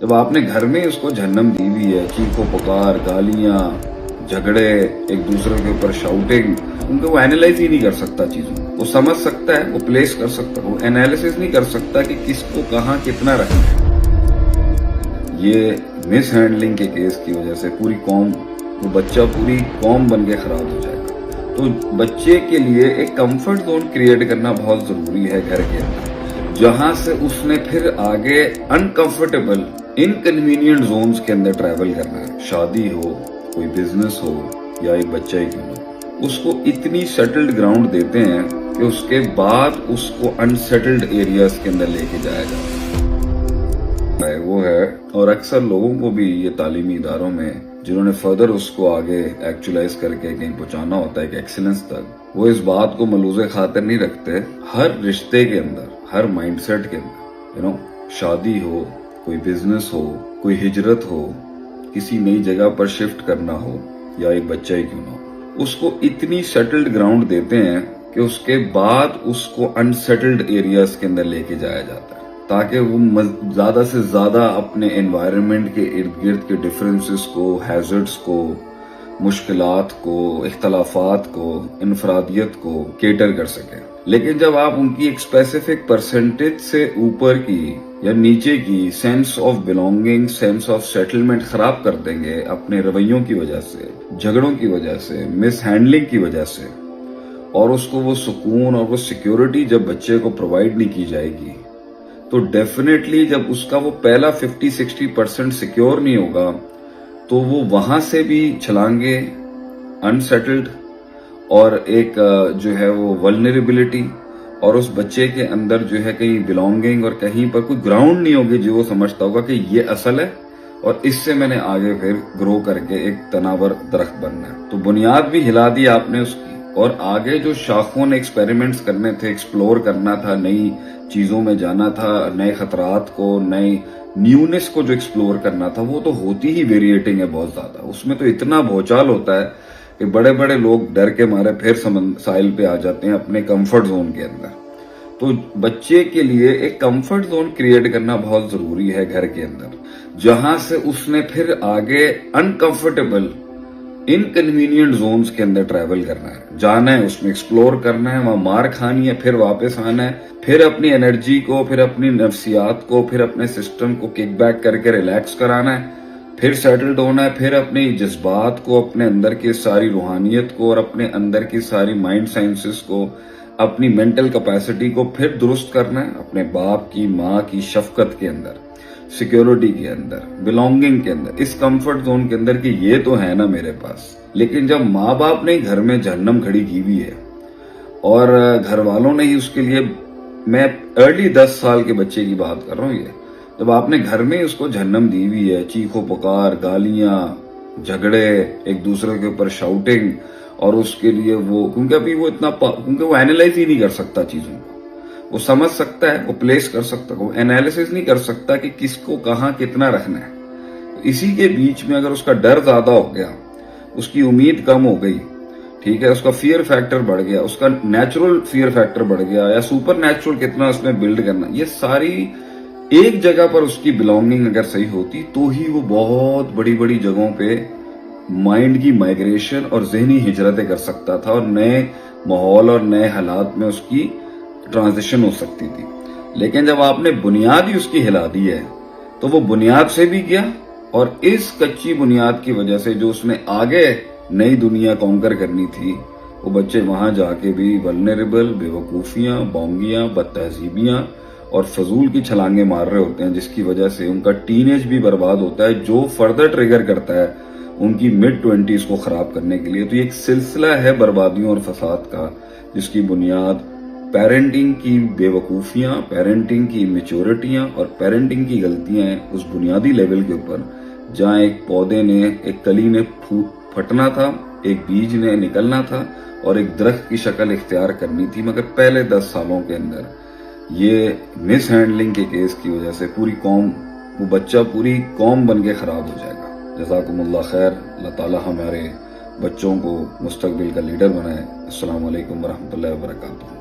جب آپ نے گھر میں اس کو جہنم دی ہوئی ہے، چیخو پکار، گالیاں، جھگڑے، ایک دوسرے کے اوپر شاؤٹنگ، کیونکہ وہ اینالائز ہی نہیں کر سکتا چیزوں کو، وہ سمجھ سکتا ہے، وہ پلیس کر سکتا ہے، وہ اینالیسس نہیں کر سکتا کہ کس کو کہاں کتنا رکھنا ہے۔ یہ مس ہینڈلنگ کے کیس کی وجہ سے پوری قوم، وہ بچہ پوری قوم بن کے خراب ہو جائے گا۔ تو بچے کے لیے ایک کمفرٹ زون کریٹ کرنا بہت ضروری ہے گھر کے اندر، جہاں سے اس نے پھر آگے انکمفرٹیبل انکنوینئنٹ زونز کے اندر ٹریول کرنا ہے۔ شادی ہو، کوئی بزنس ہو یا ایک بچہ ہی کیوں ہو، اس کو اتنی سیٹلڈ گراؤنڈ دیتے ہیں کہ اس کے بعد اس کو انسیٹلڈ ایریاز کے اندر لے کے جایا جاتا ہے۔ وہ ہے، اور اکثر لوگوں کو بھی یہ تعلیمی اداروں میں جنہوں نے فردر اس کو آگے ایکچولائز کر کے کہیں پہنچانا ہوتا ہے کہ ایکسیلنس تک، وہ اس بات کو ملوز خاطر نہیں رکھتے۔ ہر رشتے کے اندر، ہر مائنڈ سیٹ کے اندر، شادی ہو، کوئی بزنس ہو، کوئی ہجرت ہو، کسی نئی جگہ پر شفٹ کرنا ہو یا ایک بچہ ہی کیوں نہ ہو، اس کو اتنی سیٹلڈ گراؤنڈ دیتے ہیں کہ اس کے بعد اس کو انسیٹلڈ ایریاز کے اندر لے کے جایا جاتا ہے، تاکہ وہ زیادہ سے زیادہ اپنے انوائرمنٹ کے ارد گرد کے ڈفرینسز کو، ہیزرڈز کو، مشکلات کو، اختلافات کو، انفرادیت کو کیٹر کر سکیں۔ لیکن جب آپ ان کی ایک اسپیسیفک پرسنٹیج سے اوپر کی یا نیچے کی sense of belonging, sense of settlement خراب کر دیں گے اپنے رویوں کی وجہ سے، جھگڑوں کی وجہ سے، مس ہینڈلنگ کی وجہ سے، اور اس کو وہ سکون اور وہ سیکیورٹی جب بچے کو پرووائڈ نہیں کی جائے گی، تو ڈیفینیٹلی جب اس کا وہ پہلا 50-60% سیکیور نہیں ہوگا تو وہ وہاں سے بھی چھلانگے، انسیٹلڈ، اور ایک جو ہے وہ ولنریبلٹی، اور اس بچے کے اندر جو ہے کہیں بلونگنگ اور کہیں پر کوئی گراؤنڈ نہیں ہوگی جو وہ سمجھتا ہوگا کہ یہ اصل ہے اور اس سے میں نے آگے پھر گرو کر کے ایک تناور درخت بننا ہے۔ تو بنیاد بھی ہلا دی آپ نے اس کی، اور آگے جو شاخوں نے ایکسپیریمنٹس کرنے تھے، ایکسپلور کرنا تھا، نئی چیزوں میں جانا تھا، نئے خطرات کو، نئی نیونس کو جو ایکسپلور کرنا تھا، وہ تو ہوتی ہی ویریٹنگ ہے بہت زیادہ۔ اس میں تو اتنا بھوچال ہوتا ہے کہ بڑے بڑے لوگ ڈر کے مارے پھر ساحل پہ آ جاتے ہیں اپنے کمفرٹ زون کے اندر۔ تو بچے کے لیے ایک کمفرٹ زون کریٹ کرنا بہت ضروری ہے گھر کے اندر، جہاں سے اس نے پھر آگے انکمفرٹیبل انکنوینئنٹ زونز کے اندر ٹریول کرنا ہے، جانا ہے، اس میں ایکسپلور کرنا ہے، وہاں مار کھانی ہے، پھر واپس آنا ہے، پھر اپنی انرجی کو، پھر اپنی نفسیات کو، پھر اپنے سسٹم کو کک بیک کر کے ریلیکس کرانا ہے، پھر سیٹلڈ ہونا ہے، پھر اپنے جذبات کو، اپنے اندر کی ساری روحانیت کو اور اپنے اندر کی ساری مائنڈ سائنسز کو، اپنی مینٹل کیپیسٹی کو پھر درست کرنا ہے، اپنے باپ کی، ماں کی شفقت کے اندر، سیکیورٹی کے اندر، بلونگنگ کے اندر، اس کمفرٹ زون کے اندر کہ یہ تو ہے نا میرے پاس۔ لیکن جب ماں باپ نے گھر میں جہنم کھڑی کی ہوئی ہے اور گھر والوں نے ہی اس کے لیے، میں ارلی 10 سال کے بچے کی بات کر رہا ہوں، یہ جب آپ نے گھر میں اس کو جہنم دی ہوئی ہے، چیخو پکار، گالیاں، جھگڑے، ایک دوسرے کے اوپر شاؤٹنگ، اور اس کے لیے وہ، کیونکہ ابھی وہ کیونکہ وہ اینالائز ہی نہیں کر سکتا چیزوں کو، وہ سمجھ سکتا ہے، وہ پلیس کر سکتا ہے، وہ اینالیسس نہیں کر سکتا کہ کس کو کہاں کتنا رکھنا ہے۔ اسی کے بیچ میں اگر اس کا ڈر زیادہ ہو گیا، اس کی امید کم ہو گئی، ٹھیک ہے، اس کا فیئر فیکٹر بڑھ گیا، اس کا نیچرل فیئر فیکٹر بڑھ گیا، یا سپر نیچرل کتنا اس نے بلڈ کرنا، یہ ساری ایک جگہ پر اس کی بلونگنگ اگر صحیح ہوتی تو ہی وہ بہت بڑی بڑی جگہوں پہ مائنڈ کی مائگریشن اور ذہنی ہجرتیں کر سکتا تھا، اور نئے ماحول اور نئے حالات میں اس کی ٹرانزیشن ہو سکتی تھی۔ لیکن جب آپ نے بنیاد ہی اس کی ہلا دی ہے تو وہ بنیاد سے بھی گیا، اور اس کچی بنیاد کی وجہ سے جو اس نے آگے نئی دنیا کانکر کرنی تھی، وہ بچے وہاں جا کے بھی ولنریبل، بے وقوفیاں، بونگیاں، بد تہذیبیاں اور فضول کی چھلانگیں مار رہے ہوتے ہیں، جس کی وجہ سے ان کا ٹین ایج بھی برباد ہوتا ہے، جو فردر ٹریگر کرتا ہے ان کی مڈ 20s کو خراب کرنے کے لیے۔ تو یہ ایک سلسلہ ہے بربادیوں اور فساد کا، جس کی بنیاد پیرنٹنگ کی بے وقوفیاں، پیرنٹنگ کی میچورٹیاں اور پیرنٹنگ کی غلطیاں ہیں، اس بنیادی لیول کے اوپر جہاں ایک پودے نے، ایک کلی نے پھٹنا تھا، ایک بیج نے نکلنا تھا اور ایک درخت کی شکل اختیار کرنی تھی، مگر پہلے 10 سالوں کے اندر یہ مس ہینڈلنگ کے کیس کی وجہ سے پوری قوم، وہ بچہ پوری قوم بن کے خراب ہو جائے گا۔ جزاکم اللہ خیر، اللہ تعالی ہمارے بچوں کو مستقبل کا لیڈر بنائے۔ السلام علیکم ورحمۃ اللہ وبرکاتہ۔